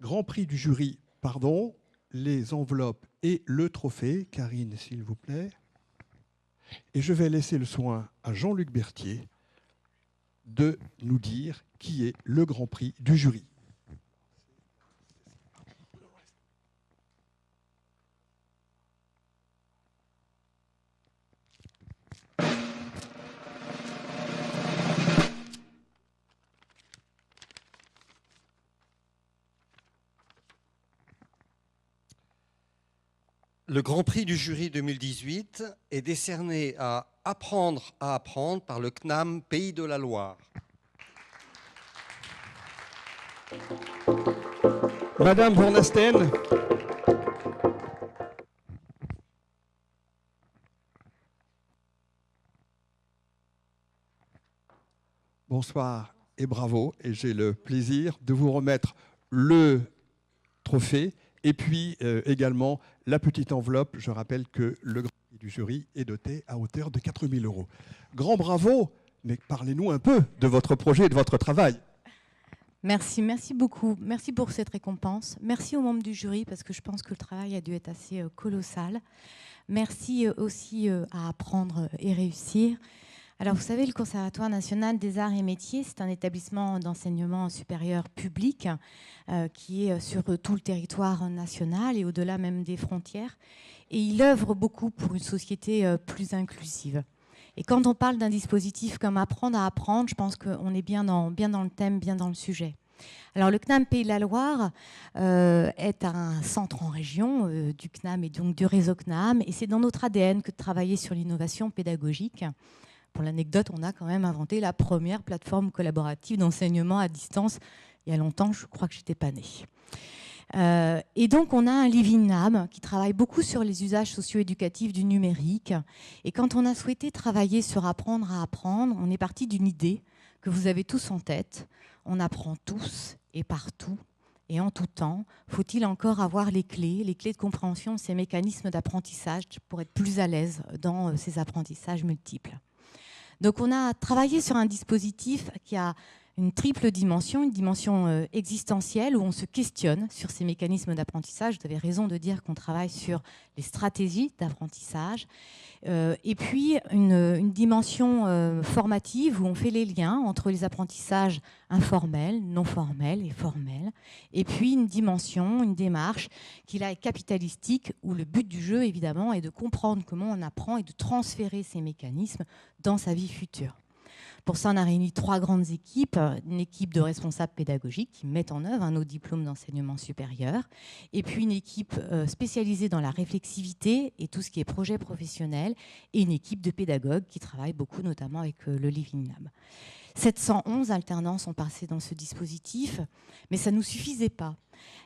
Grand prix du jury, pardon, les enveloppes et le trophée. Karine, s'il vous plaît. Et je vais laisser le soin à Jean-Luc Berthier de nous dire qui est le grand prix du jury. Le Grand Prix du jury 2018 est décerné à Apprendre à apprendre par le CNAM Pays de la Loire. Madame Van Asten. Bonsoir et bravo. Et j'ai le plaisir de vous remettre le trophée et puis également la petite enveloppe. Je rappelle que le Grand Prix du jury est doté à hauteur de 4 000 €. Grand bravo, mais parlez-nous un peu de votre projet et de votre travail. Merci beaucoup. Merci pour cette récompense. Merci aux membres du jury parce que je pense que le travail a dû être assez colossal. Merci aussi à Apprendre et réussir. Alors vous savez, le Conservatoire national des arts et métiers, c'est un établissement d'enseignement supérieur public qui est sur tout le territoire national et au-delà même des frontières. Et il œuvre beaucoup pour une société plus inclusive. Et quand on parle d'un dispositif comme Apprendre à apprendre, je pense qu'on est bien dans le thème, bien dans le sujet. Alors le CNAM Pays de la Loire est un centre en région du CNAM et donc du réseau CNAM. Et c'est dans notre ADN que de travailler sur l'innovation pédagogique. Pour l'anecdote, on a quand même inventé la première plateforme collaborative d'enseignement à distance. Il y a longtemps, je crois que je n'étais pas née. Et donc, on a un Living Lab qui travaille beaucoup sur les usages socio-éducatifs du numérique. Et quand on a souhaité travailler sur Apprendre à apprendre, on est parti d'une idée que vous avez tous en tête. On apprend tous et partout et en tout temps. Faut-il encore avoir les clés de compréhension de ces mécanismes d'apprentissage pour être plus à l'aise dans ces apprentissages multiples. Donc on a travaillé sur un dispositif qui a une triple dimension, une dimension existentielle où on se questionne sur ces mécanismes d'apprentissage. Vous avez raison de dire qu'on travaille sur les stratégies d'apprentissage. Et puis une dimension formative où on fait les liens entre les apprentissages informels, non formels et formels. Et puis une dimension, une démarche qui là est capitalistique où le but du jeu évidemment est de comprendre comment on apprend et de transférer ces mécanismes dans sa vie future. Pour ça, on a réuni 3 grandes équipes. Une équipe de responsables pédagogiques qui mettent en œuvre nos diplômes d'enseignement supérieur. Et puis une équipe spécialisée dans la réflexivité et tout ce qui est projet professionnel. Et une équipe de pédagogues qui travaillent beaucoup, notamment avec le Living Lab. 711 alternants sont passés dans ce dispositif, mais ça ne nous suffisait pas.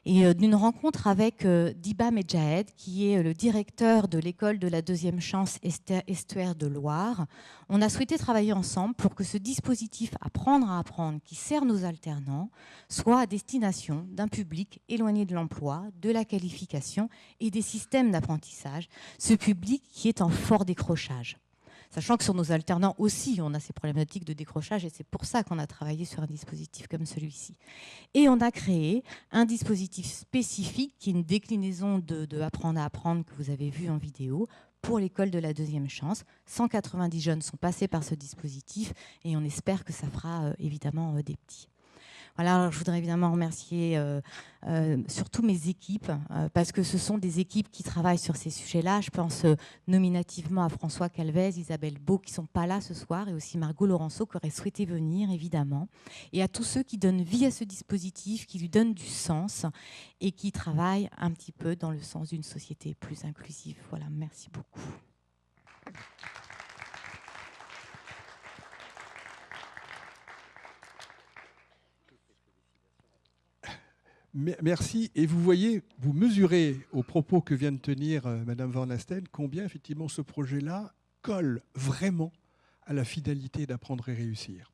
Et d'une rencontre avec Diba Medjahed, qui est le directeur de l'école de la deuxième chance Estuaire de Loire, on a souhaité travailler ensemble pour que ce dispositif Apprendre à apprendre, qui sert nos alternants, soit à destination d'un public éloigné de l'emploi, de la qualification et des systèmes d'apprentissage, ce public qui est en fort décrochage. Sachant que sur nos alternants aussi, on a ces problématiques de décrochage et c'est pour ça qu'on a travaillé sur un dispositif comme celui-ci. Et on a créé un dispositif spécifique qui est une déclinaison de Apprendre à apprendre que vous avez vu en vidéo pour l'école de la deuxième chance. 190 jeunes sont passés par ce dispositif et on espère que ça fera évidemment des petits. Voilà, alors je voudrais évidemment remercier surtout mes équipes, parce que ce sont des équipes qui travaillent sur ces sujets-là. Je pense nominativement à François Calvez, Isabelle Beau, qui ne sont pas là ce soir, et aussi Margot Laurenceau, qui aurait souhaité venir, évidemment. Et à tous ceux qui donnent vie à ce dispositif, qui lui donnent du sens, et qui travaillent un petit peu dans le sens d'une société plus inclusive. Voilà, merci beaucoup. Merci. Et vous voyez, vous mesurez aux propos que vient de tenir Madame Van Asten combien effectivement ce projet-là colle vraiment à la finalité d'Apprendre et réussir.